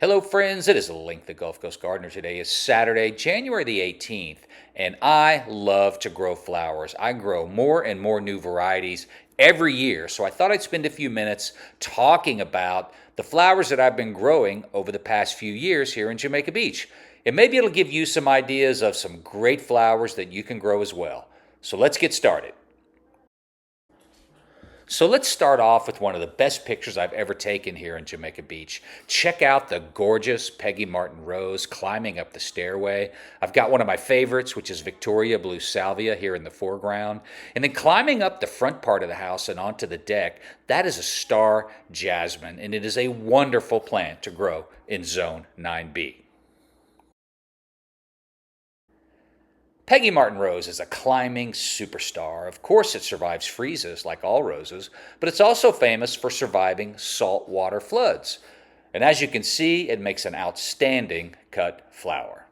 Hello, friends. It is Link, the Gulf Coast Gardener. Today is Saturday, January the 18th, and I love to grow flowers. I grow more and more new varieties every year, so I thought I'd spend a few minutes talking about the flowers that I've been growing over the past few years here in Jamaica Beach. And maybe it'll give you some ideas of some great flowers that you can grow as well. So let's get started. So let's start off with one of the best pictures I've ever taken here in Jamaica Beach. Check out the gorgeous Peggy Martin rose climbing up the stairway. I've got one of my favorites, which is Victoria Blue Salvia here in the foreground. And then climbing up the front part of the house and onto the deck, that is a star jasmine, and it is a wonderful plant to grow in Zone 9B. Peggy Martin Rose is a climbing superstar. Of course, it survives freezes like all roses, but it's also famous for surviving saltwater floods. And as you can see, it makes an outstanding cut flower.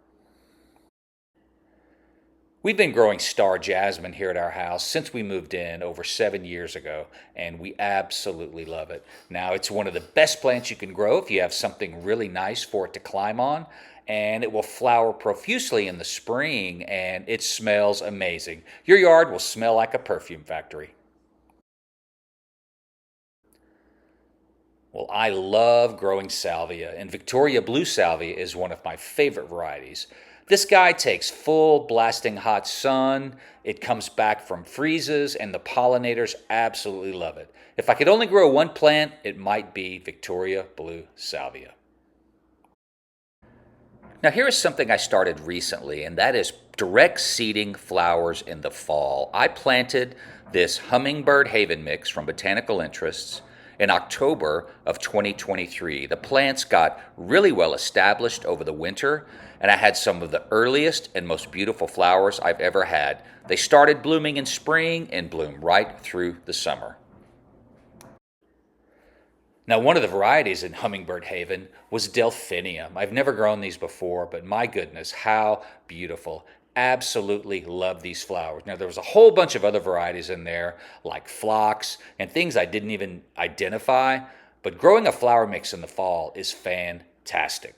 We've been growing star jasmine here at our house since we moved in over 7 years ago, and we absolutely love it. Now, it's one of the best plants you can grow if you have something really nice for it to climb on, and it will flower profusely in the spring, and it smells amazing. Your yard will smell like a perfume factory. Well, I love growing salvia, and Victoria Blue Salvia is one of my favorite varieties. This guy takes full blasting hot sun, it comes back from freezes, and the pollinators absolutely love it. If I could only grow one plant, it might be Victoria Blue Salvia. Now, here is something I started recently, and that is direct seeding flowers in the fall. I planted this Hummingbird Haven mix from Botanical Interests in October of 2023. The plants got really well established over the winter, and I had some of the earliest and most beautiful flowers I've ever had. They started blooming in spring and bloom right through the summer. Now, one of the varieties in Hummingbird Haven was Delphinium. I've never grown these before, but my goodness, how beautiful. Absolutely love these flowers. Now, there was a whole bunch of other varieties in there, like phlox and things I didn't even identify, but growing a flower mix in the fall is fantastic.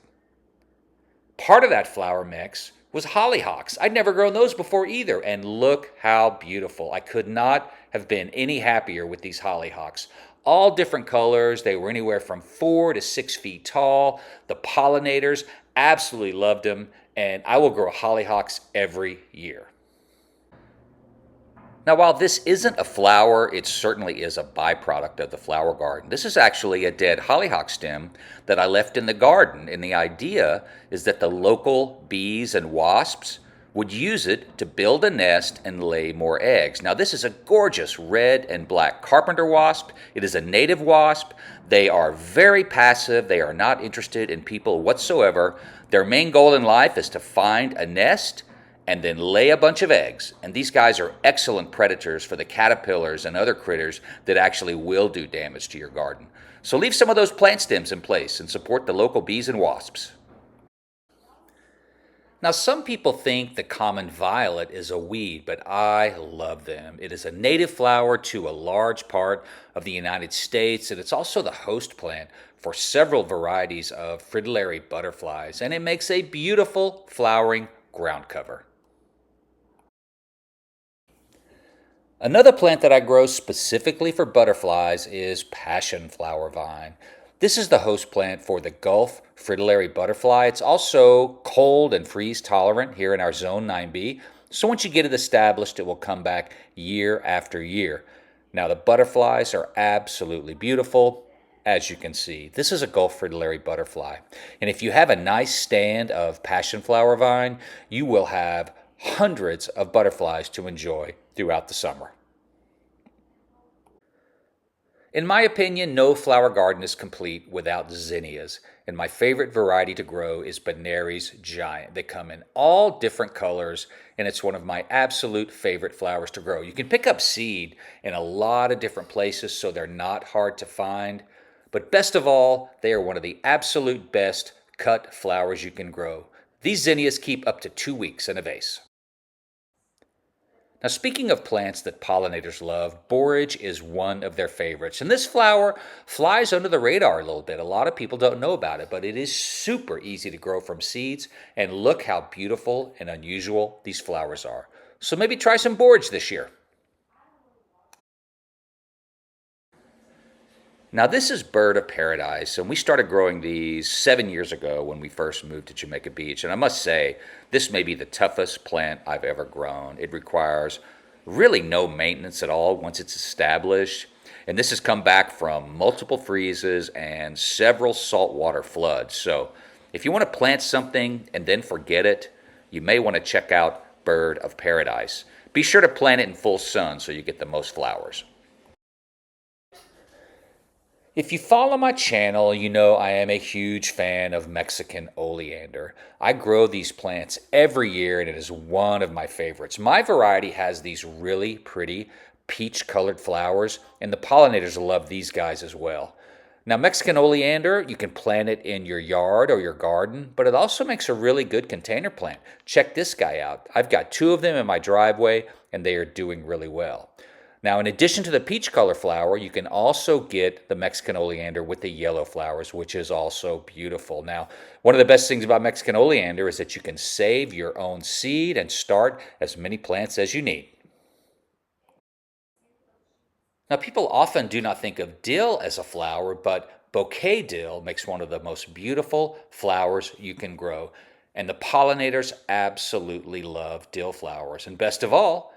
Part of that flower mix was hollyhocks. I'd never grown those before either, and look how beautiful. I could not have been any happier with these hollyhocks. All different colors. They were anywhere from 4 to 6 feet tall. The pollinators absolutely loved them, and I will grow hollyhocks every year. Now, while this isn't a flower, it certainly is a byproduct of the flower garden. This is actually a dead hollyhock stem that I left in the garden, and the idea is that the local bees and wasps would use it to build a nest and lay more eggs. Now, this is a gorgeous red and black carpenter wasp. It is a native wasp. They are very passive. They are not interested in people whatsoever. Their main goal in life is to find a nest and then lay a bunch of eggs. And these guys are excellent predators for the caterpillars and other critters that actually will do damage to your garden. So leave some of those plant stems in place and support the local bees and wasps. Now, some people think the common violet is a weed, but I love them. It is a native flower to a large part of the United States, and it's also the host plant for several varieties of fritillary butterflies, and it makes a beautiful flowering ground cover. Another plant that I grow specifically for butterflies is passion flower vine. This is the host plant for the Gulf fritillary butterfly. It's also cold and freeze tolerant here in our Zone 9B. So once you get it established, it will come back year after year. Now, the butterflies are absolutely beautiful, as you can see. This is a Gulf fritillary butterfly. And if you have a nice stand of passion flower vine, you will have hundreds of butterflies to enjoy throughout the summer. In my opinion, no flower garden is complete without zinnias, and my favorite variety to grow is Benary's Giant. They come in all different colors, and it's one of my absolute favorite flowers to grow. You can pick up seed in a lot of different places, so they're not hard to find. But best of all, they are one of the absolute best cut flowers you can grow. These zinnias keep up to 2 weeks in a vase. Now, speaking of plants that pollinators love, borage is one of their favorites. And this flower flies under the radar a little bit. A lot of people don't know about it, but it is super easy to grow from seeds. And look how beautiful and unusual these flowers are. So maybe try some borage this year. Now, this is bird of paradise, and we started growing these 7 years ago when we first moved to Jamaica Beach. And I must say, this may be the toughest plant I've ever grown. It requires really no maintenance at all once it's established. And this has come back from multiple freezes and several saltwater floods. So, if you want to plant something and then forget it, you may want to check out bird of paradise. Be sure to plant it in full sun so you get the most flowers. If you follow my channel, you know I am a huge fan of Mexican oleander. I grow these plants every year and it is one of my favorites. My variety has these really pretty peach-colored flowers and the pollinators love these guys as well. Now, Mexican oleander, you can plant it in your yard or your garden, but it also makes a really good container plant. Check this guy out. I've got two of them in my driveway and they are doing really well. Now, in addition to the peach color flower, you can also get the Mexican oleander with the yellow flowers, which is also beautiful. Now, one of the best things about Mexican oleander is that you can save your own seed and start as many plants as you need. Now, people often do not think of dill as a flower, but bouquet dill makes one of the most beautiful flowers you can grow. And the pollinators absolutely love dill flowers. And best of all,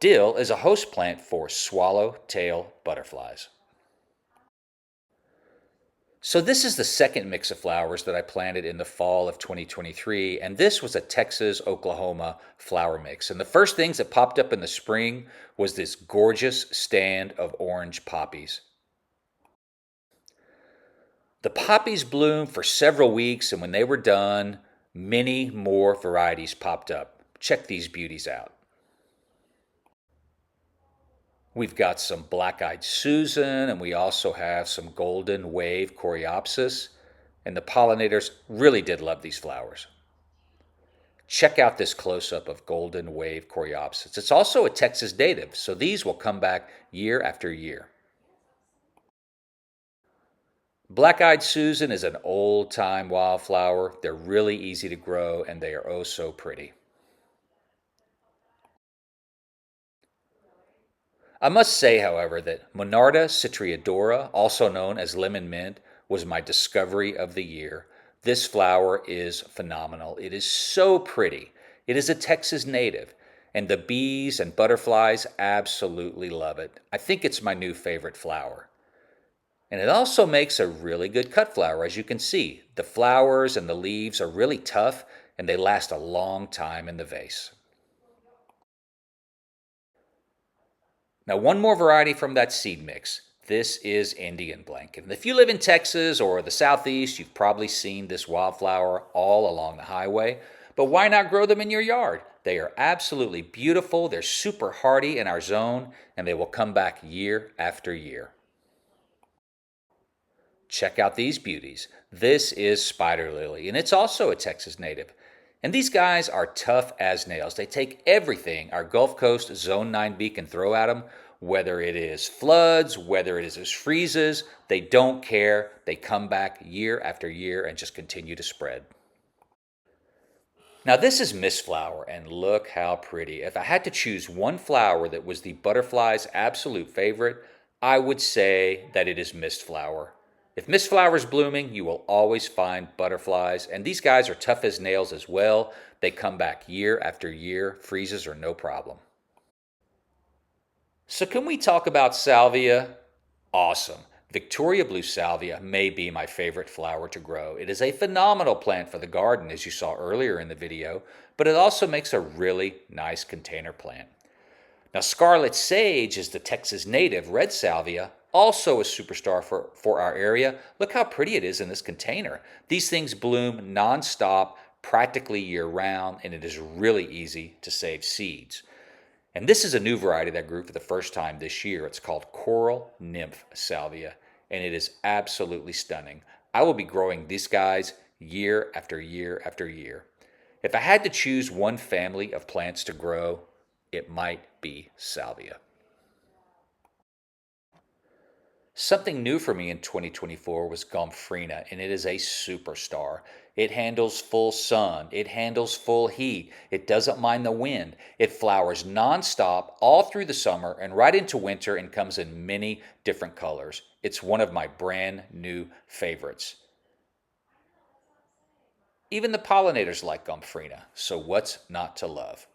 dill is a host plant for swallowtail butterflies. So this is the second mix of flowers that I planted in the fall of 2023, and this was a Texas-Oklahoma flower mix. And the first things that popped up in the spring was this gorgeous stand of orange poppies. The poppies bloomed for several weeks, and when they were done, many more varieties popped up. Check these beauties out. We've got some black-eyed Susan, and we also have some golden wave coreopsis, and the pollinators really did love these flowers. Check out this close-up of golden wave coreopsis. It's also a Texas native, so these will come back year after year. Black-eyed Susan is an old-time wildflower. They're really easy to grow, and they are oh so pretty. I must say, however, that Monarda citriodora, also known as lemon mint, was my discovery of the year. This flower is phenomenal. It is so pretty. It is a Texas native, and the bees and butterflies absolutely love it. I think it's my new favorite flower. And it also makes a really good cut flower, as you can see. The flowers and the leaves are really tough, and they last a long time in the vase. Now, one more variety from that seed mix. This is Indian blanket. And if you live in Texas or the Southeast, you've probably seen this wildflower all along the highway. But why not grow them in your yard? They are absolutely beautiful. They're super hardy in our zone, and they will come back year after year. Check out these beauties. This is spider lily, and it's also a Texas native. And these guys are tough as nails. They take everything our Gulf Coast Zone 9B can throw at them, whether it is floods, whether it is freezes. They don't care. They come back year after year and just continue to spread. Now this is Mistflower, and look how pretty. If I had to choose one flower that was the butterfly's absolute favorite, I would say that it is Mistflower. If Mistflower is blooming, you will always find butterflies, and these guys are tough as nails as well. They come back year after year. Freezes are no problem. So can we talk about salvia? Awesome. Victoria blue salvia may be my favorite flower to grow. It is a phenomenal plant for the garden, as you saw earlier in the video, but it also makes a really nice container plant. Now, scarlet sage is the Texas native red salvia, also a superstar for our area. Look how pretty it is in this container. These things bloom nonstop, practically year-round, and it is really easy to save seeds. And this is a new variety that grew for the first time this year. It's called Coral Nymph Salvia, and it is absolutely stunning. I will be growing these guys year after year after year. If I had to choose one family of plants to grow, it might be salvia. Something new for me in 2024 was Gomphrena, and it is a superstar. It handles full sun, it handles full heat, it doesn't mind the wind. It flowers nonstop all through the summer and right into winter and comes in many different colors. It's one of my brand new favorites. Even the pollinators like Gomphrena, so what's not to love?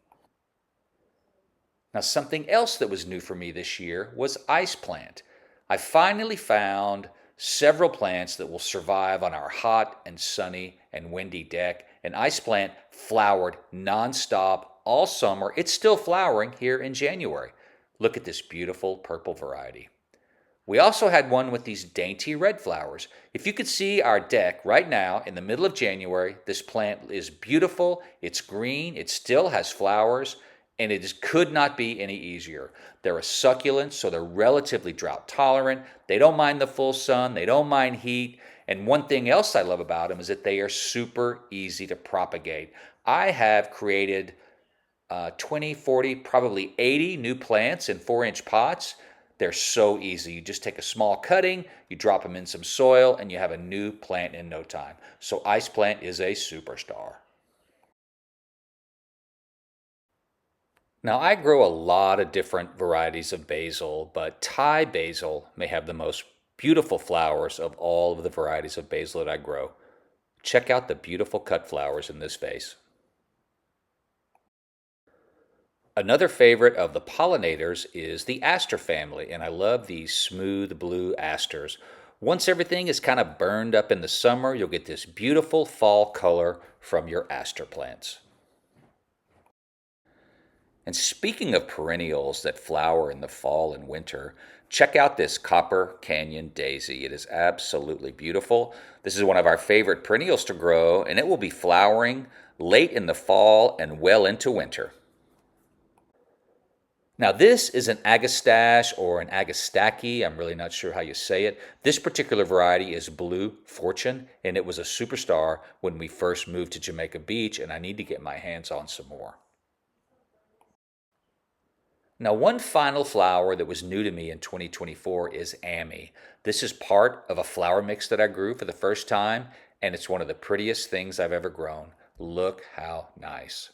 Now, something else that was new for me this year was ice plant. I finally found several plants that will survive on our hot and sunny and windy deck. And ice plant flowered nonstop all summer. It's still flowering here in January. Look at this beautiful purple variety. We also had one with these dainty red flowers. If you could see our deck right now in the middle of January, this plant is beautiful, it's green, it still has flowers, and could not be any easier. They're a succulent, so they're relatively drought tolerant. They don't mind the full sun, they don't mind heat. And one thing else I love about them is that they are super easy to propagate. I have created 20, 40, probably 80 new plants in 4-inch pots. They're so easy. You just take a small cutting, you drop them in some soil, and you have a new plant in no time. So ice plant is a superstar. Now, I grow a lot of different varieties of basil, but Thai basil may have the most beautiful flowers of all of the varieties of basil that I grow. Check out the beautiful cut flowers in this vase. Another favorite of the pollinators is the aster family, and I love these smooth blue asters. Once everything is kind of burned up in the summer, you'll get this beautiful fall color from your aster plants. And speaking of perennials that flower in the fall and winter, check out this Copper Canyon daisy. It is absolutely beautiful. This is one of our favorite perennials to grow, and it will be flowering late in the fall and well into winter. Now, this is an agastache or an agastaki. I'm really not sure how you say it. This particular variety is Blue Fortune, and it was a superstar when we first moved to Jamaica Beach, and I need to get my hands on some more. Now, one final flower that was new to me in 2024 is Amy. This is part of a flower mix that I grew for the first time, and it's one of the prettiest things I've ever grown. Look how nice.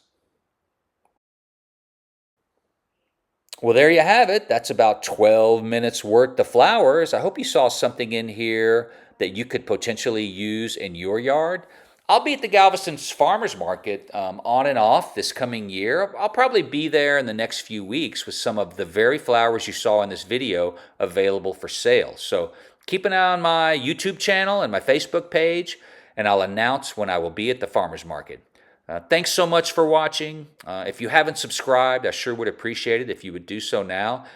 Well, there you have it. That's about 12 minutes worth of flowers. I hope you saw something in here that you could potentially use in your yard. I'll be at the Galveston Farmers Market on and off this coming year. I'll probably be there in the next few weeks with some of the very flowers you saw in this video available for sale. So keep an eye on my YouTube channel and my Facebook page, and I'll announce when I will be at the Farmers Market. Thanks so much for watching. If you haven't subscribed, I sure would appreciate it if you would do so now.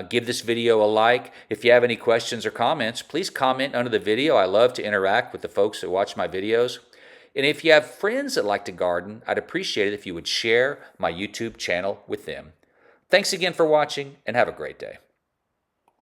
Give this video a like. If you have any questions or comments, please comment under the video. I love to interact with the folks that watch my videos. And if you have friends that like to garden, I'd appreciate it if you would share my YouTube channel with them. Thanks again for watching, and have a great day.